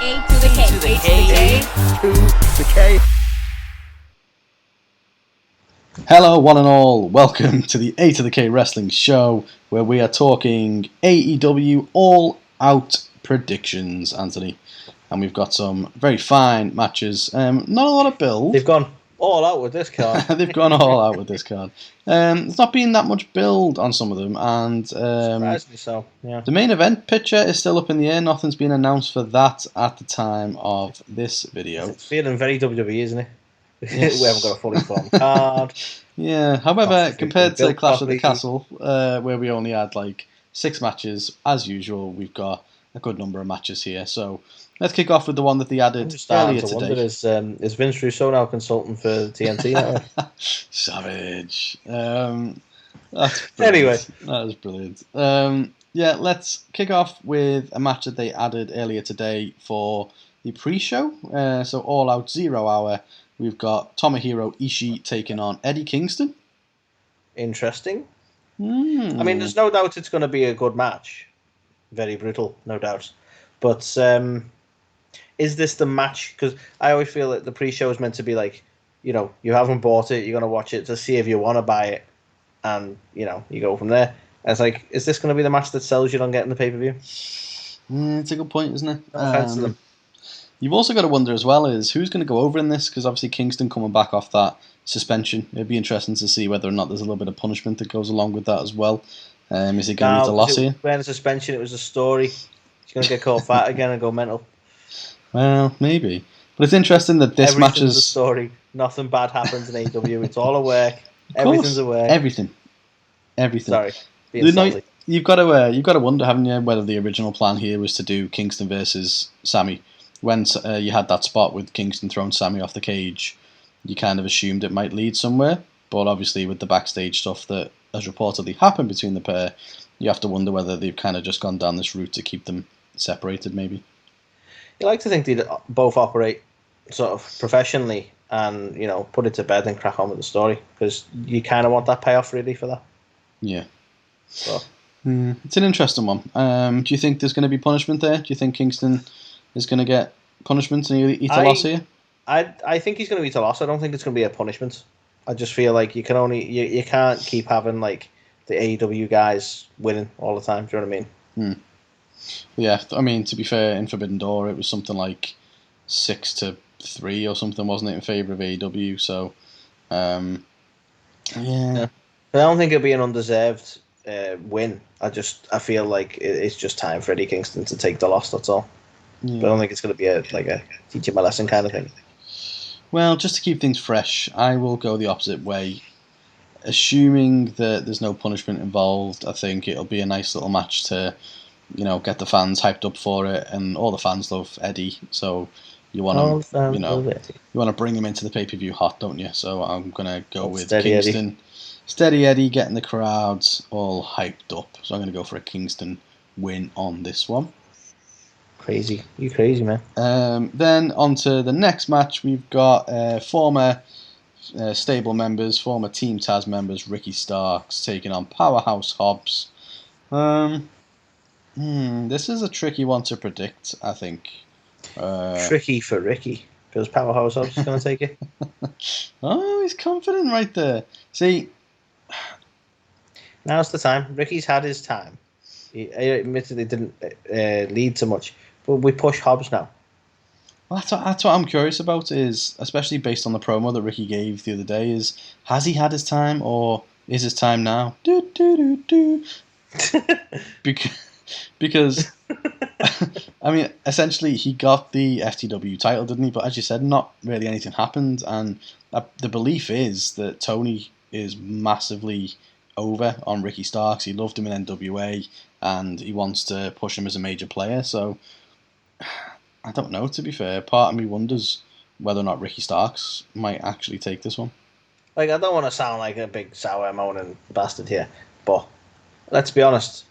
A to the K. A to the K. A to the K. Hello, one and all. Welcome to the A2theK Wrestling Show, where we are talking AEW All Out predictions, Anthony. And we've got some very fine matches. Not a lot of build. They've gone all out with this card. They've gone all out with this card. There's not been that much build on some of them, and Surprisingly so. Yeah. the main event picture is still up in the air. Nothing's been announced for that at the time of this video. It's feeling very WWE, isn't it? Yes. We haven't got a fully formed card. Yeah, however, compared to built Clash of the properly. Castle, where we only had like 6 matches, as usual, we've got a good number of matches here. So let's kick off with the one that they I'm added just starting earlier to wonder, today. is Vince Russo now consultant for TNT now? Savage. That's brilliant. Anyway. That is brilliant. Yeah, let's kick off with a match that they added earlier today for the pre-show. So All Out 0 Hour. We've got Tomohiro Ishi taking on Eddie Kingston. Interesting. Mm. I mean, there's no doubt it's going to be a good match. Very brutal, no doubt. But is this the match? Because I always feel that the pre-show is meant to be like, you know, you haven't bought it, you're going to watch it to see if you want to buy it, and, you know, you go from there. And it's like, is this going to be the match that sells you on getting the pay-per-view? It's a good point, isn't it? No offense to them. You've also got to wonder as well is who's going to go over in this, because obviously Kingston coming back off that suspension. It'd be interesting to see whether or not there's a little bit of punishment that goes along with that as well. Is he going to lead a loss here? When suspension, it was a story. He's going to get caught fat again and go mental. Well, maybe. But it's interesting that this match Everything's a is... story. Nothing bad happens in AEW. It's all a work. Everything's a work. Everything. Sorry. Being You know, salty. you've got to wonder, haven't you, whether the original plan here was to do Kingston versus Sammy. When you had that spot with Kingston throwing Sammy off the cage, you kind of assumed it might lead somewhere. But obviously with the backstage stuff that has reportedly happened between the pair, you have to wonder whether they've kind of just gone down this route to keep them separated, maybe. You like to think they'd both operate sort of professionally and, you know, put it to bed and crack on with the story, because you kind of want that payoff really for that. Yeah. So It's an interesting one. Do you think there's going to be punishment there? Do you think Kingston is going to get punishment and eat a loss here? I think he's going to eat a loss. I don't think it's going to be a punishment. I just feel like you can't keep having like the AEW guys winning all the time. Do you know what I mean? Yeah, I mean, to be fair, in Forbidden Door, it was something like 6-3 or something, wasn't it, in favour of AEW? So, yeah. But I don't think it'll be an undeserved win. I feel like it's just time for Eddie Kingston to take the loss. That's all. Yeah. But I don't think it's going to be a teach him a lesson kind of thing. Well, just to keep things fresh, I will go the opposite way. Assuming that there's no punishment involved, I think it'll be a nice little match to, you know, get the fans hyped up for it, and all the fans love Eddie, so you want to, you know, you want to bring him into the pay-per-view hot, don't you? So I'm gonna go with Steady Kingston. Eddie. Steady Eddie, getting the crowds all hyped up. So I'm gonna go for a Kingston win on this one. Crazy. You crazy, man. Then on to the next match, we've got former stable members, former Team Taz members, Ricky Starks taking on Powerhouse Hobbs. This is a tricky one to predict, I think. Tricky for Ricky, because Powerhouse Hobbs is going to take it. Oh, he's confident right there. See, Now's the time. Ricky's had his time. He admittedly didn't lead to much, but we push Hobbs now. well, that's what I'm curious about, is, especially based on the promo that Ricky gave the other day, is has he had his time, or is his time now? Because I mean, essentially he got the FTW title, didn't he? But as you said, not really anything happened, and the belief is that Toni is massively over on Ricky Starks. He loved him in NWA, and he wants to push him as a major player. So I don't know, to be fair. Part of me wonders whether or not Ricky Starks might actually take this one. Like, I don't want to sound like a big sour moaning bastard here, but let's be honest.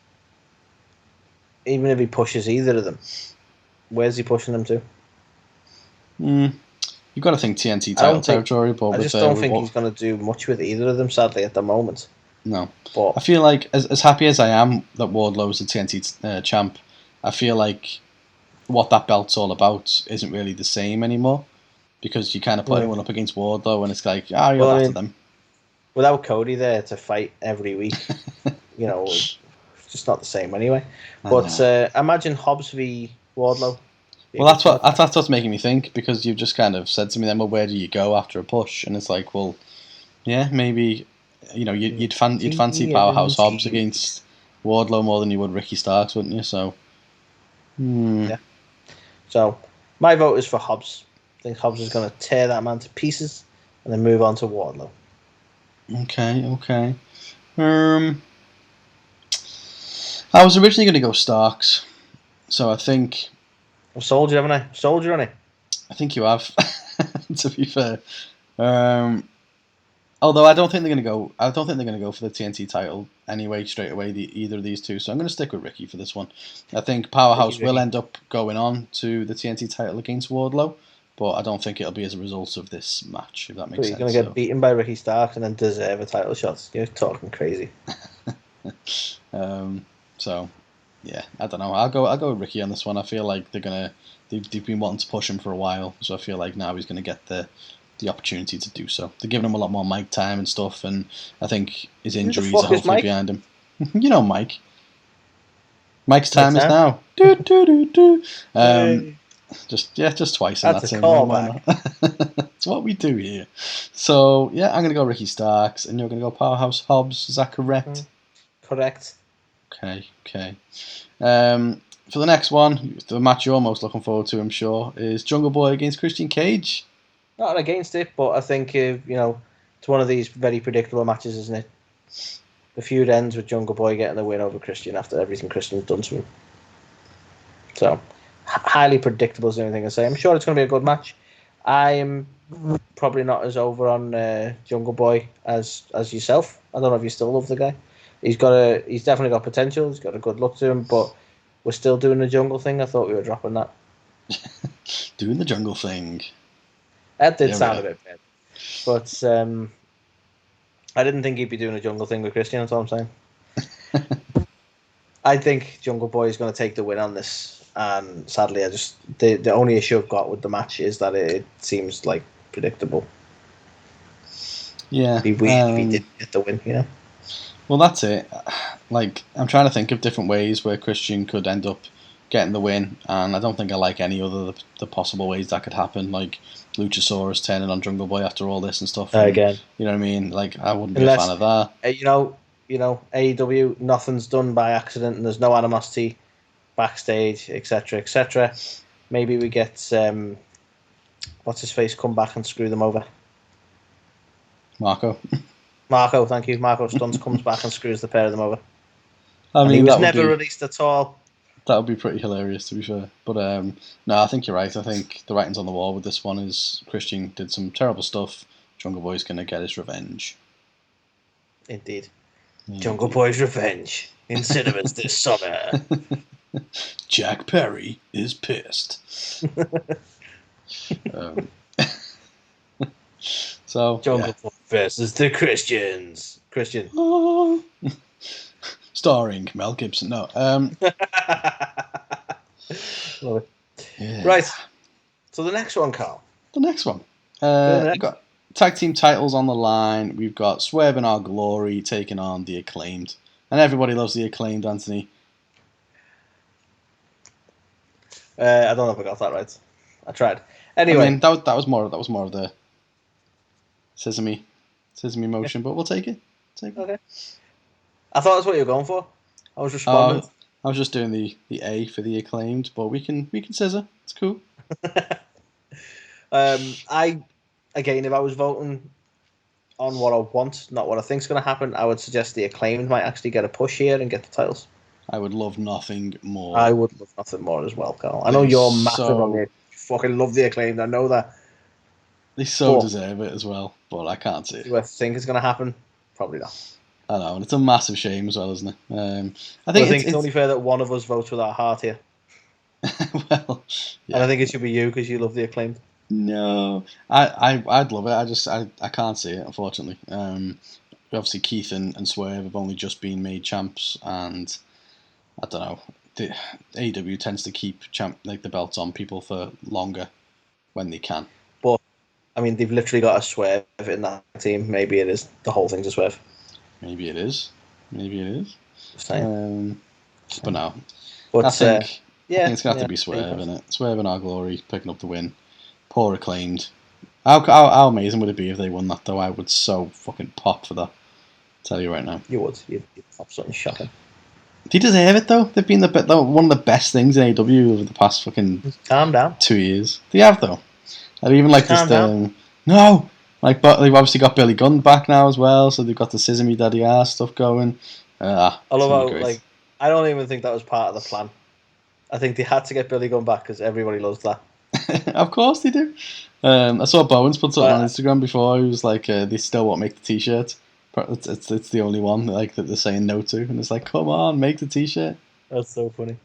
Even if he pushes either of them, where's he pushing them to? You've got to think TNT title territory, but I just don't think he's going to do much with either of them, sadly, at the moment. No. But I feel like, as happy as I am that Wardlow is the TNT champ, I feel like what that belt's all about isn't really the same anymore, because you kind of put anyone up against Wardlow and it's like, you're after them. Without Cody there to fight every week, it's just not the same anyway. But imagine Hobbs v Wardlow. Well, that's what's making me think, because you've just kind of said to me then, well, where do you go after a push? And it's like, well, yeah, maybe, you'd fancy Powerhouse Hobbs against Wardlow more than you would Ricky Starks, wouldn't you? So, yeah. So, my vote is for Hobbs. I think Hobbs is going to tear that man to pieces and then move on to Wardlow. Okay. I was originally going to go Starks, so I think I've sold you, haven't I? Sold you on it. I think you have. To be fair, although I don't think they're going to go. I don't think they're going to go for the TNT title anyway straight away. Either of these two, so I'm going to stick with Ricky for this one. I think Powerhouse will end up going on to the TNT title against Wardlow, but I don't think it'll be as a result of this match. If that makes sense. You're going to get beaten by Ricky Starks and then deserve a title shot. You're talking crazy. So, yeah, I don't know. I'll go with Ricky on this one. I feel like they've been wanting to push him for a while, so I feel like now he's going to get the opportunity to do so. They're giving him a lot more mic time and stuff, and I think his injuries are hopefully behind him. You know Mike. Mike's time is now. Just twice in that same one. It's what we do here. So, yeah, I'm going to go Ricky Starks, and you're going to go Powerhouse Hobbs. Is that correct? Correct. Okay. For the next one, the match you're most looking forward to, I'm sure, is Jungle Boy against Christian Cage. Not against it, but I think it's one of these very predictable matches, isn't it? The feud ends with Jungle Boy getting the win over Christian after everything Christian's done to him. So, highly predictable is the only thing I say. I'm sure it's going to be a good match. I'm probably not as over on Jungle Boy as yourself. I don't know if you still love the guy. He's definitely got potential. He's got a good look to him, but we're still doing the jungle thing. I thought we were dropping that. Doing the jungle thing. That did sound a bit bad. But I didn't think he'd be doing a jungle thing with Christian, that's all I'm saying. I think Jungle Boy is going to take the win on this. And sadly, the only issue I've got with the match is that it seems like predictable. Yeah. It'd be weird if he didn't get the win, Well, that's it. Like, I'm trying to think of different ways where Christian could end up getting the win, and I don't think I like any other the possible ways that could happen. Like Luchasaurus turning on Jungle Boy after all this and stuff. Again, you know what I mean? Like, I wouldn't be a fan of that. AEW, nothing's done by accident, and there's no animosity backstage, etc., etc. Maybe we get what's his face come back and screw them over. Marco, thank you. Marco Stuntz comes back and screws the pair of them over. I mean, he was never released at all. That would be pretty hilarious, to be fair. But no, I think you're right. I think the writing's on the wall with this one. Is Christian did some terrible stuff. Jungle Boy's going to get his revenge. Indeed. Jungle Boy's revenge in cinemas this summer. Jack Perry is pissed. So Jungle Boy versus the Christians. Christian. Starring Mel Gibson. No. Love it. Yeah. Right. So the next one, Carl. The next one. We've got tag team titles on the line. We've got Swerve and Our Glory taking on the Acclaimed. And everybody loves the Acclaimed, Anthony. I don't know if I got that right. I tried. Anyway, I mean, that was more of the sesame motion, but we'll take it. Okay. I thought that's what you were going for. I was responding. I was just doing the A for the Acclaimed, but we can scissor. It's cool. If I was voting on what I want, not what I think's going to happen, I would suggest the Acclaimed might actually get a push here and get the titles. I would love nothing more. I would love nothing more as well, Carl. I know you're massive on it. You fucking love the Acclaimed. I know that. They deserve it as well, but I can't see it. Do I think it's going to happen? Probably not. I know, and it's a massive shame as well, isn't it? I think it's only fair that one of us votes with our heart here. Well, yeah. And I think it should be you because you love the Acclaimed. No, I'd love it. I can't see it, unfortunately. Obviously, Keith and Swerve have only just been made champs, and I don't know. the AEW tends to keep the belts on people for longer when they can. But I mean, they've literally got a Swerve in that team. Maybe it is the whole thing's a Swerve. Maybe it is. Just saying. But no, But I think it's going to have to be Swerve, isn't it? Swerve and Our Glory picking up the win. Poor Acclaimed. How amazing would it be if they won that, though? I would so fucking pop for that. Tell you right now. You would. You'd pop something shocking. They deserve it, though. They've been one of the best things in AEW over the past fucking... Calm down. 2 years. They have, though. I'd even like this... No! Like, but they've obviously got Billy Gunn back now as well, so they've got the Scissor Me Daddy Ass stuff going. I love how, like, I don't even think that was part of the plan. I think they had to get Billy Gunn back because everybody loves that. Of course they do. I saw Bowens put something on Instagram before. He was like, they still won't make the t-shirt. It's the only one like that they're saying no to, and it's like, come on, make the t-shirt. That's so funny.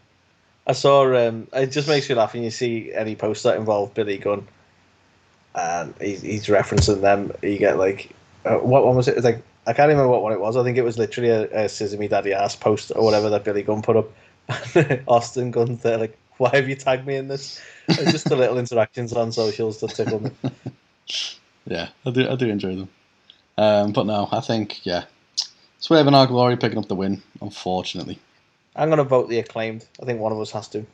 I saw it just makes me laugh when you see any post that involve Billy Gunn, and he's referencing them. You get like, what one was it? It's like, I can't remember what one it was. I think it was literally a Scissor Me Daddy Ass post or whatever that Billy Gunn put up. Austin Gunn's there like, why have you tagged me in this? Just the little interactions on socials that tickle me. Yeah, I do enjoy them. But no, I think, Swerve and Our Glory picking up the win, unfortunately. I'm going to vote the Acclaimed. I think one of us has to.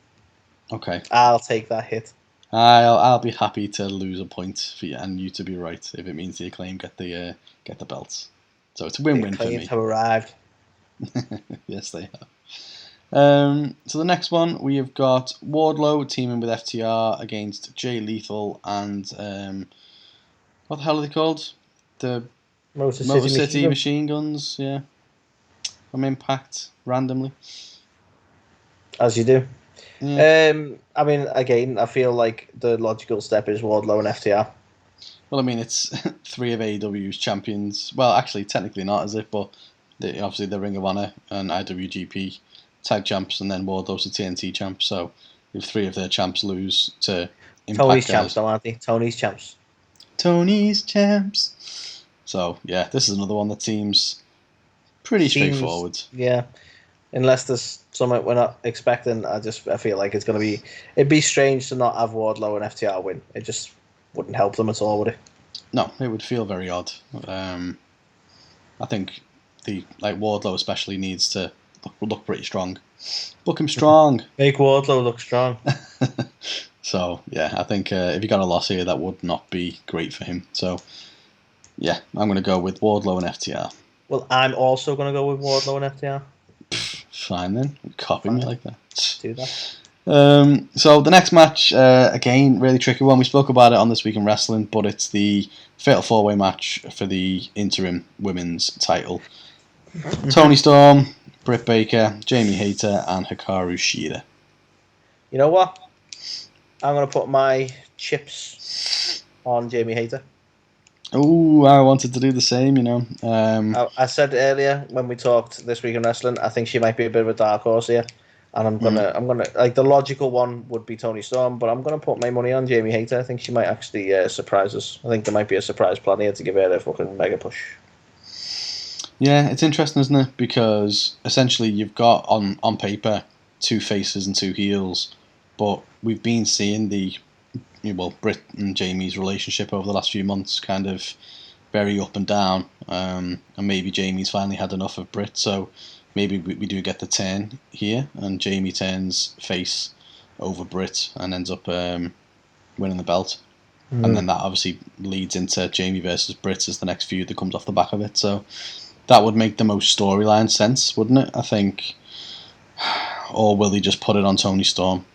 Okay. I'll take that hit. I'll be happy to lose a point for you and you to be right if it means the Acclaimed get the belts. So it's a win-win for me. The Acclaimed have arrived. Yes, they have. So the next one, we have got Wardlow teaming with FTR against Jay Lethal and what the hell are they called? The Motor City Machine Guns, yeah. From Impact, randomly. As you do. Yeah. I mean, again, I feel like the logical step is Wardlow and FTR. Well, I mean, it's 3 of AEW's champions. Well, actually, technically not, is it? But obviously the Ring of Honor and IWGP tag champs, and then Wardlow's the TNT champ. So if 3 of their champs lose to Impact Tony's guys, champs, though, aren't they? Tony's champs. So yeah, this is another one that seems pretty straightforward. Yeah, unless there's something we're not expecting, I feel like it's going to be. It'd be strange to not have Wardlow and FTR win. It just wouldn't help them at all, would it? No, it would feel very odd. I think Wardlow especially needs to look pretty strong. Book him strong. Make Wardlow look strong. So yeah, I think if he got a loss here, that would not be great for him. So yeah, I'm going to go with Wardlow and FTR. Well, I'm also going to go with Wardlow and FTR. Fine then, copy me like that. Do that. So the next match, again, really tricky one. We spoke about it on This Week in Wrestling, but it's the Fatal 4-Way match for the interim women's title. Toni Storm, Britt Baker, Jamie Hayter, and Hikaru Shida. You know what? I'm going to put my chips on Jamie Hayter. Oh, I wanted to do the same, you know. I said earlier when we talked This Week in Wrestling, I think she might be a bit of a dark horse here. And I'm gonna like the logical one would be Toni Storm, but I'm gonna put my money on Jamie Hayter. I think she might actually surprise us. I think there might be a surprise plan here to give her a fucking mega push. Yeah, it's interesting, isn't it? Because essentially you've got on paper 2 faces and 2 heels, but we've been seeing Britt and Jamie's relationship over the last few months kind of very up and down, and maybe Jamie's finally had enough of Britt, so maybe we do get the turn here, and Jamie turns face over Britt and ends up winning the belt. And then that obviously leads into Jamie versus Britt as the next feud that comes off the back of it. So that would make the most storyline sense, wouldn't it? I think. Or will they just put it on Toni Storm?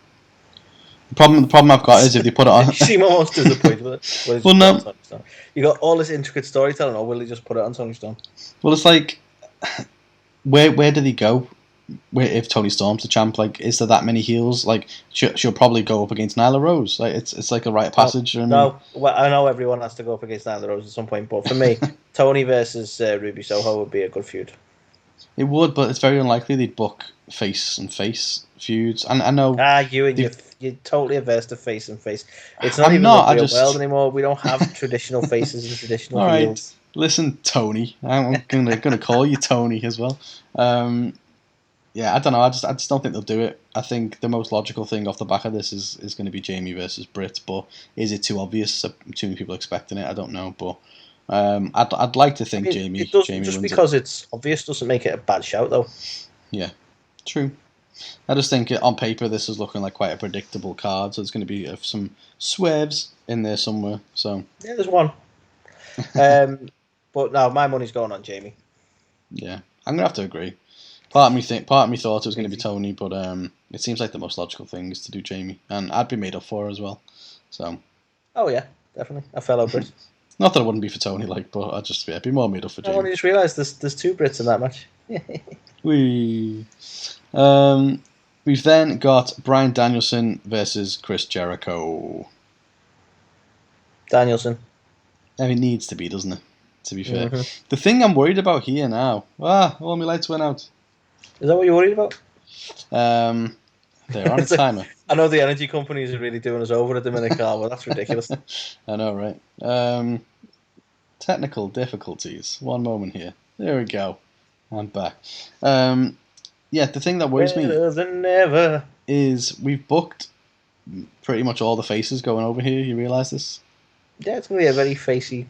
The problem I've got is if they put it on... You seem almost disappointed with it. Well, no. You got all this intricate storytelling, or will they just put it on Toni Storm? Well, it's like... Where do they go if Toni Storm's the champ? Like, is there that many heels? Like, she'll probably go up against Nyla Rose. Like, it's like a rite of passage. No, well, I know everyone has to go up against Nyla Rose at some point, but for me, Toni versus Ruby Soho would be a good feud. It would, but it's very unlikely they'd book face and face feuds. And I know you're totally averse to face and face. It's not even the real world anymore. We don't have traditional faces and traditional all heels. Right. Listen, Toni. I'm gonna call you Toni as well. Yeah, I don't know. I just don't think they'll do it. I think the most logical thing off the back of this is going to be Jamie versus Britt. But is it too obvious? Too many people expecting it. I don't know. But I'd like to think it does, Jamie just wins because it. it's obvious doesn't make it a bad shout, though. Yeah, true. I just think on paper this is looking like quite a predictable card. So there's going to be some swerves in there somewhere. So yeah, there's one. But no, my money's going on Jamie. Yeah, I'm gonna have to agree. Part of me thought it was going to be Toni, but it seems like the most logical thing is to do Jamie, and I'd be made up for her as well. So. Oh yeah, definitely a fellow Brit. Not that it wouldn't be for Toni, but I'd just be more made up for Jamie. I only just realised there's two Brits in that match. We've then got Bryan Danielson versus Chris Jericho. Danielson. It needs to be, doesn't it? To be fair. Mm-hmm. The thing I'm worried about here now... all my lights went out. Is that what you're worried about? They're on a timer. I know the energy companies are really doing us over at the minute, Carl, but that's ridiculous. I know, right? Technical difficulties. One moment here. There we go. I'm back. The thing that worries me is we've booked pretty much all the faces going over here. You realise this? Yeah, it's going to be a very facey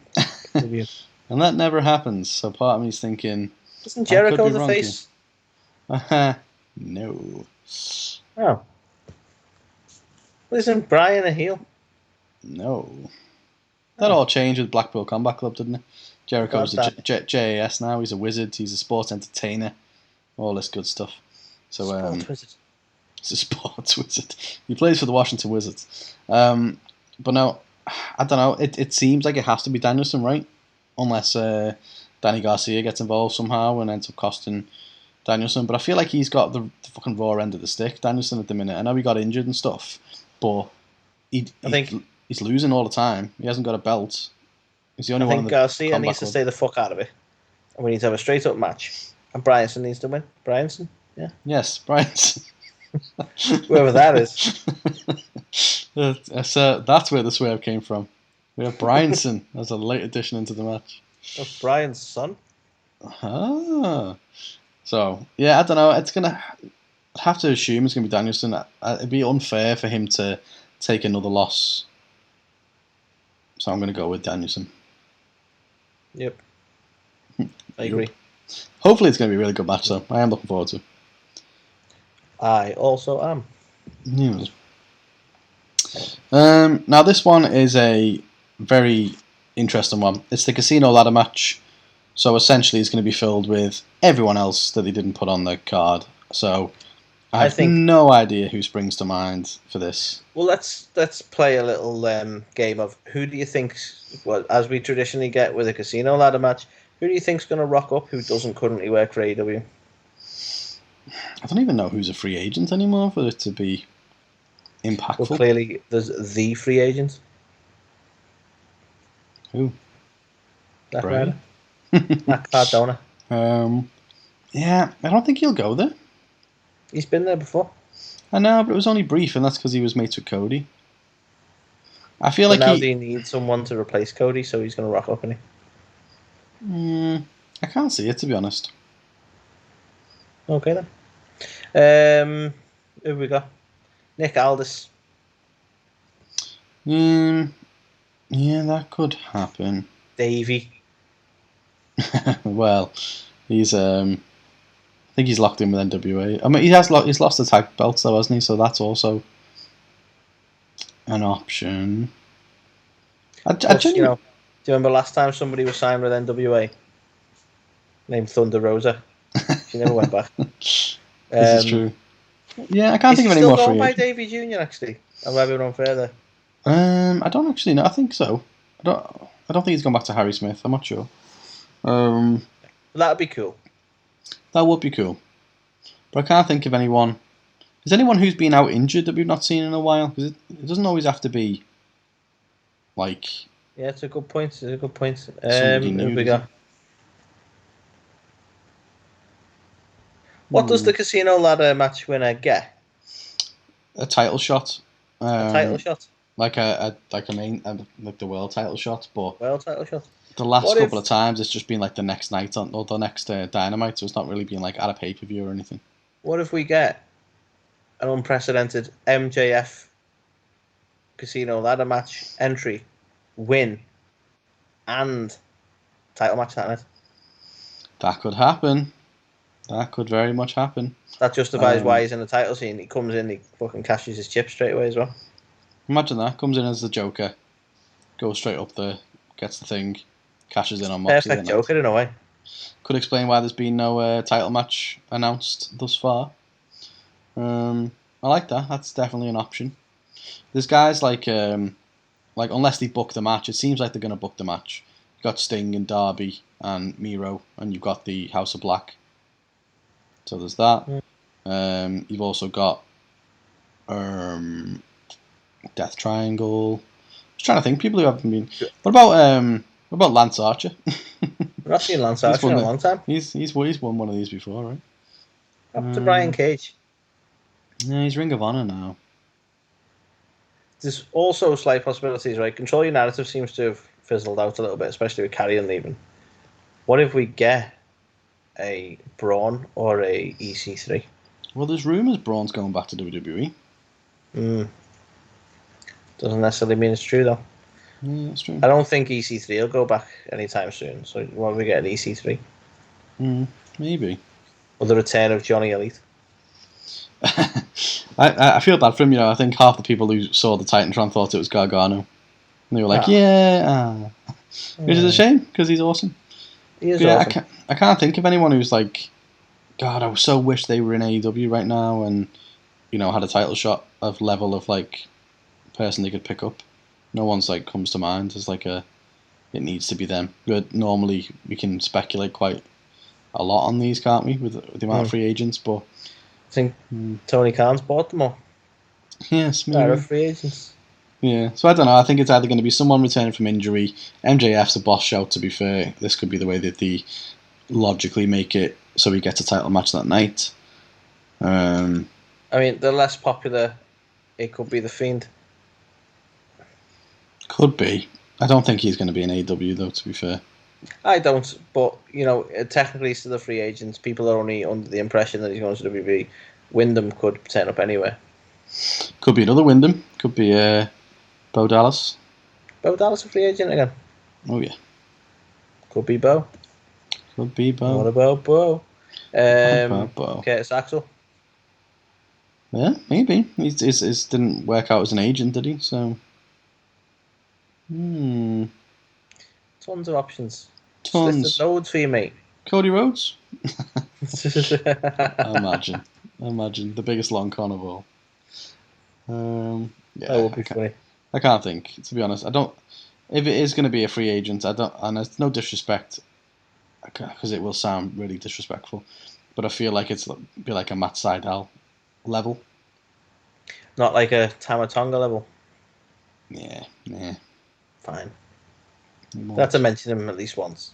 review. And that never happens, so part of me's thinking... Isn't Jericho the face? No. Oh. Well, isn't Bryan a heel? No. That all changed with Blackpool Combat Club, didn't it? Jericho's the JAS now. He's a wizard. He's a sports entertainer. All this good stuff. So sports wizard. He's a sports wizard. He plays for the Washington Wizards. But no, I don't know. It seems like it has to be Danielson, right? Unless Danny Garcia gets involved somehow and ends up costing Danielson. But I feel like he's got the fucking raw end of the stick, Danielson, at the minute. I know he got injured and stuff, but he's losing all the time. He hasn't got a belt. He's the only one. I think Garcia needs to stay the fuck out of it. And we need to have a straight up match. And Bryanson needs to win. Bryanson? Yeah. Yes, Bryanson. Whoever that is. That's where the swerve came from. We have Bryanson as a late addition into the match. That's Bryan's son. So, yeah, I don't know. I'd have to assume it's going to be Danielson. It'd be unfair for him to take another loss. So I'm going to go with Danielson. Yep. I agree. Hopefully it's going to be a really good match, though. I am looking forward to it. I also am. Yes. Now this one is a very interesting one. It's the casino ladder match. So essentially it's going to be filled with everyone else that they didn't put on the card. So I have no idea who springs to mind for this. Well, let's play a little game of who do you think, as we traditionally get with a casino ladder match, who do you think's going to rock up who doesn't currently work for AEW? I don't even know who's a free agent anymore for it to be impactful. Well, clearly there's the free agent. Who? Brian. Matt Cardona. Yeah, I don't think he'll go there. He's been there before. I know, but it was only brief, and that's because he was mates with Cody. I feel but like now they need someone to replace Cody, so he's going to rock up, isn't he? I can't see it, to be honest. Okay then. Who have we got? Nick Aldis. Yeah, that could happen. Davey. Well, he's I think he's locked in with NWA. I mean, he's lost the tag belts though, hasn't he? So that's also an option. Do you remember last time somebody was signed with NWA? Named Thunder Rosa. She never went back. This is true. Yeah, I can't think of any more free agents. Is he still going by Davey Jr. actually? Have I been unfair there? I don't actually know. I think so. I don't think he's gone back to Harry Smith. I'm not sure. That'd be cool. That would be cool. But I can't think of anyone. Is anyone who's been out injured that we've not seen in a while? Because it doesn't always have to be like. Yeah, it's a good point. Who we got? What does the casino ladder match winner get? A title shot. A title shot. Like a main like the world title shot, but world title shot. The last couple of times it's just been like the next night or the next Dynamite, so it's not really been like at a pay-per-view or anything. What if we get an unprecedented MJF Casino ladder match entry, win, and title match that night? That could happen. That could very much happen. That justifies why he's in the title scene. He comes in, he fucking cashes his chip straight away as well. Imagine that. Comes in as the Joker, goes straight up there, gets the thing, cashes in on Moxley. Perfect Joker in a way. Could explain why there's been no title match announced thus far. I like that. That's definitely an option. There's guys like unless they book the match, it seems like they're going to book the match. You've got Sting and Darby and Miro, and you've got the House of Black. So there's that. You've also got Death Triangle. Just trying to think people who haven't been. What about Lance Archer? I've not seen Lance Archer in a long time. He's won one of these before, right? Up to Brian Cage. Yeah, he's Ring of Honor now. There's also slight possibilities, right? Control Your Narrative seems to have fizzled out a little bit, especially with Carrion leaving. What if we get a Braun or a EC3? Well, there's rumours Braun's going back to WWE. Doesn't necessarily mean it's true, though. Yeah, that's true. I don't think EC3 will go back anytime soon. So why don't we get an EC3? Maybe. Or the return of Johnny Elite. I feel bad for him, I think half the people who saw the Titantron thought it was Gargano. And they were like, which is a shame, because he's awesome. He is awesome. I can't think of anyone who's like, God, I so wish they were in AEW right now and, had a title shot of level of, like, person they could pick up. No one's, like, comes to mind as, like, it needs to be them. But normally we can speculate quite a lot on these, can't we, with the amount of free agents, but... I think Tony Khan's bought them all. Yes, maybe. They're free agents. Yeah, so I don't know. I think it's either going to be someone returning from injury. MJF's a boss shout, to be fair. This could be the way that they logically make it so he gets a title match that night. I mean, the less popular, it could be The Fiend. Could be. I don't think he's going to be in AEW, though, to be fair. I don't, but, technically he's still a free agent. People are only under the impression that he's going to WWE. Wyndham could turn up anywhere. Could be another Wyndham. Could be Bo Dallas. Bo Dallas a free agent again? Oh, yeah. Could be Bo. Could be Bo. What about Bo? Bo. Curtis Axel. Yeah, maybe. He didn't work out as an agent, did he? So... Tons of options. Tons. Loads for you, mate. Cody Rhodes? Imagine. The biggest long con of all. Yeah, that would be funny. I can't think, to be honest. I don't... If it is going to be a free agent, I don't... And it's no disrespect, because it will sound really disrespectful, but I feel like it's be like a Matt Sydal level. Not like a Tamatonga level? Yeah. Fine. Have to mention him at least once.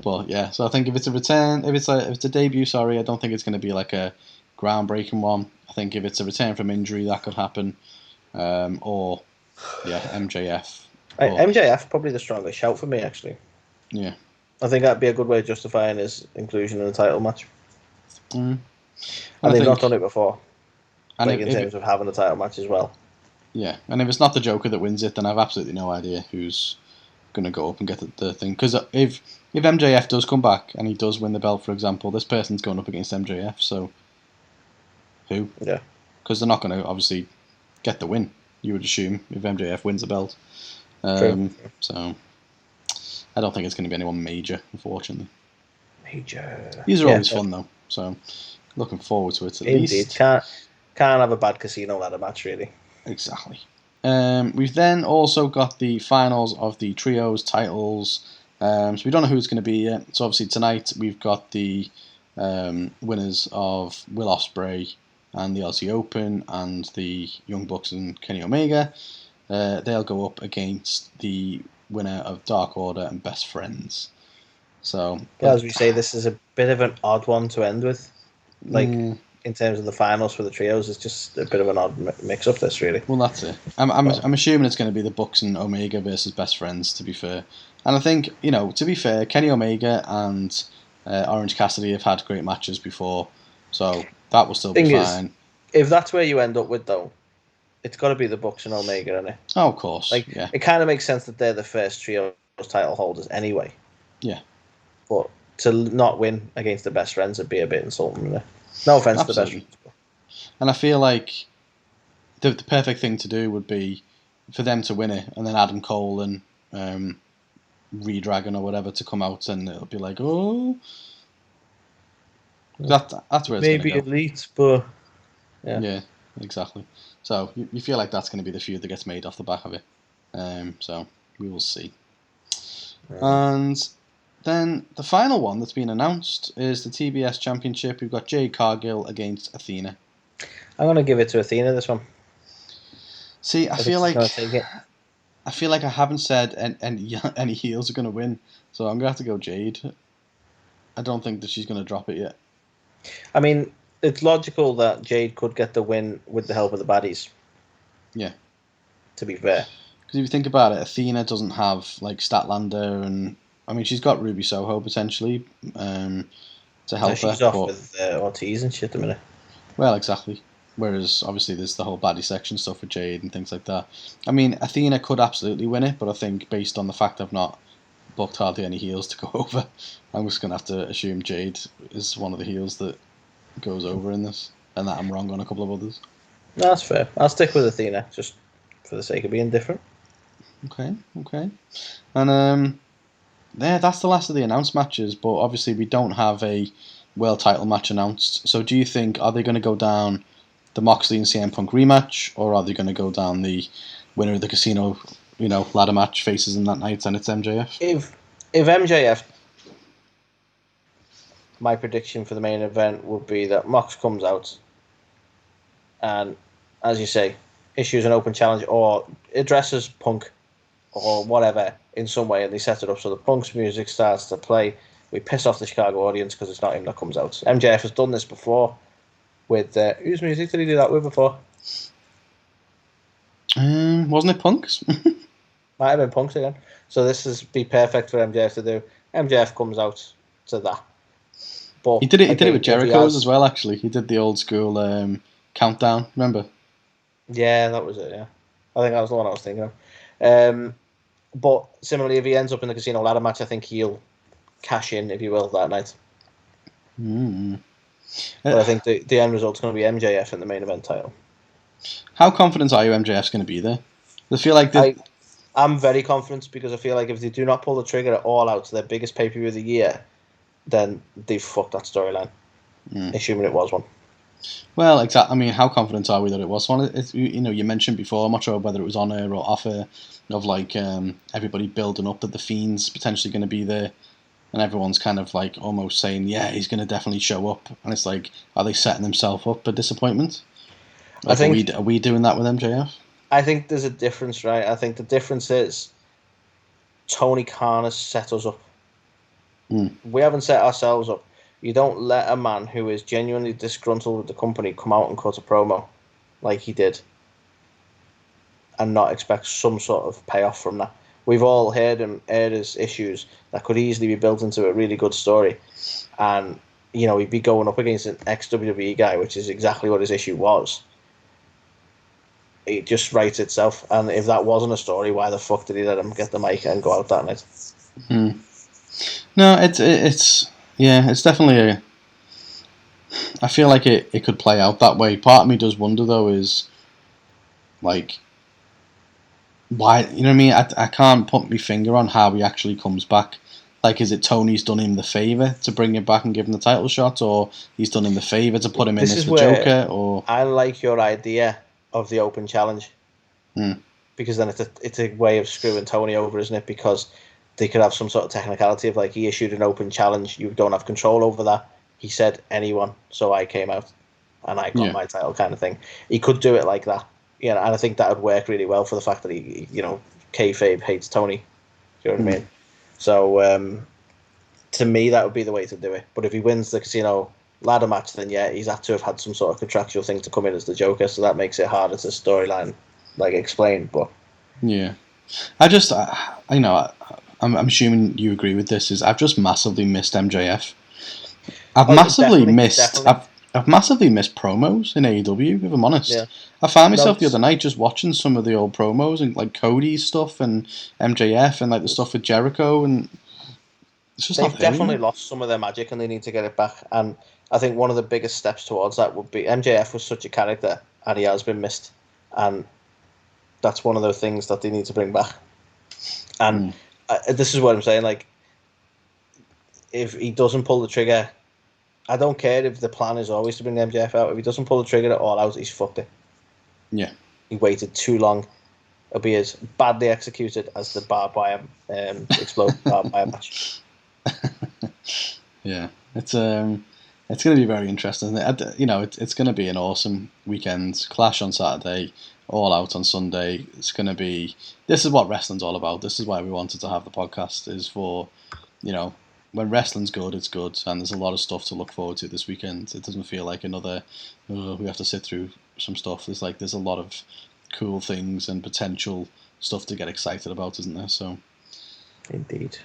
But yeah, so I think if it's a return, if it's a debut, I don't think it's going to be like a groundbreaking one. I think if it's a return from injury, that could happen. Or MJF. MJF probably the strongest shout for me, actually. Yeah. I think that'd be a good way of justifying his inclusion in a title match. And they've not done it before. And in terms of having a title match as well. Yeah, and if it's not the Joker that wins it, then I've absolutely no idea who's going to go up and get the thing. Because if MJF does come back and he does win the belt, for example, this person's going up against MJF, so who? Yeah. Because they're not going to, obviously, get the win, you would assume, if MJF wins the belt. So I don't think it's going to be anyone major, unfortunately. Major. These are always fun, though, so looking forward to it at least. Indeed. Can't have a bad casino ladder match, really. Exactly. We've then also got the finals of the trios titles. So we don't know who it's going to be yet. So obviously tonight we've got the winners of Will Ospreay and the LC Open and the Young Bucks and Kenny Omega. They'll go up against the winner of Dark Order and Best Friends. So as we say, this is a bit of an odd one to end with. In terms of the finals for the trios, it's just a bit of an odd mix-up, this, really. Well, that's it. I'm assuming it's going to be the Bucks and Omega versus Best Friends, to be fair. And I think, to be fair, Kenny Omega and Orange Cassidy have had great matches before. So that will still be fine. If that's where you end up with, though, it's got to be the Bucks and Omega, isn't it? Oh, of course. Like, yeah. It kind of makes sense that they're the first trio title holders anyway. Yeah. But to not win against the best friends would be a bit insulting, isn't it? No offense to the best friends. And I feel like the perfect thing to do would be for them to win it, and then Adam Cole and Redragon or whatever to come out, and it'll be like, oh, that's where it's maybe going to go. Elite, but yeah, exactly. So you feel like that's going to be the feud that gets made off the back of it. So we will see. And then the final one that's been announced is the TBS Championship. We've got Jade Cargill against Athena. I'm going to give it to Athena this one. See, I feel like I haven't said any heels are going to win, so I'm going to have to go Jade. I don't think that she's going to drop it yet. I mean, it's logical that Jade could get the win with the help of the baddies. Yeah. To be fair. Because if you think about it, Athena doesn't have like Statlander, and I mean she's got Ruby Soho potentially to help her. She's off with Ortiz and shit at the minute. Well, exactly. Whereas obviously there's the whole baddie section stuff with Jade and things like that. I mean, Athena could absolutely win it, but I think based on the fact I've not booked hardly any heels to go over, I'm just gonna have to assume Jade is one of the heels that goes over in this, and that I'm wrong on a couple of others. No, that's fair. I'll stick with Athena just for the sake of being different. Okay. And that's the last of the announced matches, but obviously we don't have a world title match announced. So do you think, are they going to go down the Moxley and CM Punk rematch, or are they going to go down the winner of the casino, ladder match faces in that night, and it's MJF? If MJF, my prediction for the main event would be that Mox comes out and, as you say, issues an open challenge or addresses Punk or whatever in some way, and they set it up so the Punk's music starts to play. We piss off the Chicago audience because it's not him that comes out. MJF has done this before with whose music did he do that with before? Wasn't it Punk's? Might have been Punk's again. So this is be perfect for MJF to do. MJF comes out to that. But he did it with Jericho's as well. Actually, he did the old school countdown. Remember? Yeah, that was it. Yeah, I think that was the one I was thinking of. But similarly, if he ends up in the casino ladder match, I think he'll cash in, if you will, that night. But I think the end result's going to be MJF in the main event title. How confident are you MJF's going to be there? I feel like I'm very confident because I feel like if they do not pull the trigger at All Out to their biggest pay-per-view of the year, then they've fucked that storyline, assuming it was one. Well, exactly. I mean, how confident are we that it was one? You mentioned before, I'm not sure whether it was on air or off air, of like everybody building up that the Fiend's potentially going to be there, and everyone's kind of like almost saying, yeah, he's going to definitely show up, and it's like, are they setting themselves up for disappointment? Like, are we doing that with MJF? I think there's a difference, right? I think the difference is Tony Khan has set us up. We haven't set ourselves up. You don't let a man who is genuinely disgruntled with the company come out and cut a promo like he did and not expect some sort of payoff from that. We've all heard his issues that could easily be built into a really good story. And, he'd be going up against an ex-WWE guy, which is exactly what his issue was. It just writes itself. And if that wasn't a story, why the fuck did he let him get the mic and go out that night? No, it's definitely I feel like it could play out that way. Part of me does wonder though is like why, you know what I mean? I can't put my finger on how he actually comes back. Like, is it Tony's done him the favour to bring him back and give him the title shot, or he's done him the favour to put him in as the Joker? Or I like your idea of the open challenge because then it's a way of screwing Tony over, isn't it? Because they could have some sort of technicality of like he issued an open challenge, you don't have control over that. He said anyone, so I came out and I got my title, kind of thing. He could do it like that, and I think that would work really well for the fact that he kayfabe hates Tony. Do you know what I mean? So to me, that would be the way to do it. But if he wins the casino ladder match, then he's had to have had some sort of contractual thing to come in as the Joker, so that makes it harder to storyline explain. But I'm assuming you agree with this. I've just massively missed MJF. I've I've massively missed promos in AEW, if I'm honest. Yeah. I found myself the other night just watching some of the old promos and like Cody's stuff and MJF and like the stuff with Jericho, and it's just They've not there definitely anymore. lost some of their magic and they need to get it back. And I think one of the biggest steps towards that would be MJF was such a character and he has been missed. And that's one of the things that they need to bring back. And this is what I'm saying, like, if he doesn't pull the trigger, I don't care if the plan is always to bring MJF out. If he doesn't pull the trigger at All Out, he's fucked it. Yeah. He waited too long. It'll be as badly executed as the barbed wire explode barbed wire match. Yeah, it's going to be very interesting. You know, it's going to be an awesome weekend. Clash on Saturday, All Out on Sunday. It's going to be. This is what wrestling's all about. This is why we wanted to have the podcast. Is for, you know, when wrestling's good, it's good, and there's a lot of stuff to look forward to this weekend. It doesn't feel like another. We have to sit through some stuff. There's a lot of cool things and potential stuff to get excited about, isn't there? So. Indeed.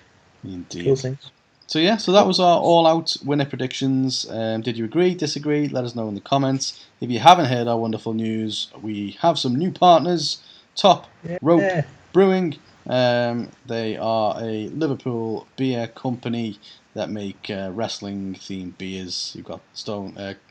Cool things. So yeah, so that was our all-out winner predictions. Did you agree, disagree? Let us know in the comments. If you haven't heard our wonderful news, we have some new partners. Top Rope Brewing. They are a Liverpool beer company that make wrestling-themed beers. You've got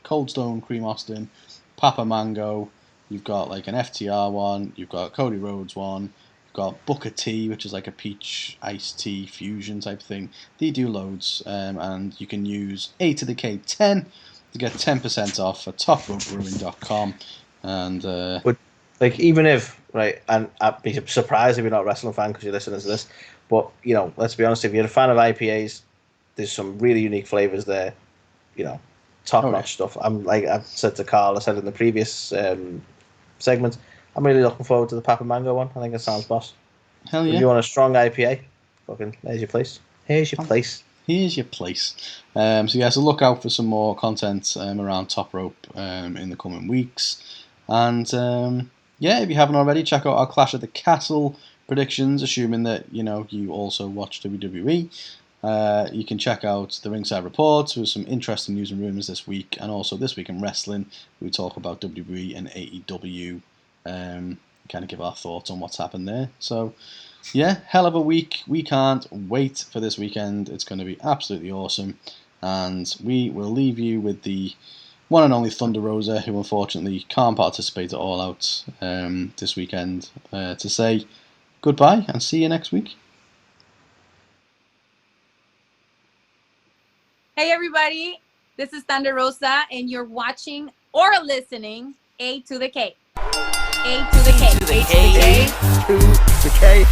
Cold Stone, Cream Austin, Papa Mango. You've got like an FTR one. You've got Cody Rhodes one. Got Booker Tea, which is like a peach iced tea fusion type thing. They do loads, and you can use A2theK 10 to get 10% off at topropebrewing.com. And but like, even if and I'd be surprised if you're not a wrestling fan because you're listening to this, but you know, let's be honest, if you're a fan of IPAs, there's some really unique flavors there. You know, top notch stuff. I'm like I've said to Carl, I said in the previous segment. I'm really looking forward to the Papa Mango one. I think it sounds boss. Hell yeah. If you want a strong IPA, fucking, there's your place. Here's your place. Here's your place. So look out for some more content around Top Rope in the coming weeks. And if you haven't already, check out our Clash at the Castle predictions, assuming that you also watch WWE. You can check out the Ringside Reports with some interesting news and rumours this week, and also this week in wrestling, we talk about WWE and AEW. Kind of give our thoughts on what's happened there. So, yeah, hell of a week. We can't wait for this weekend. It's going to be absolutely awesome. And we will leave you with the one and only Thunder Rosa, who unfortunately can't participate at All Out this weekend, to say goodbye and see you next week. Hey, everybody. This is Thunder Rosa, and you're watching or listening A2theK. A2theK. A to the K.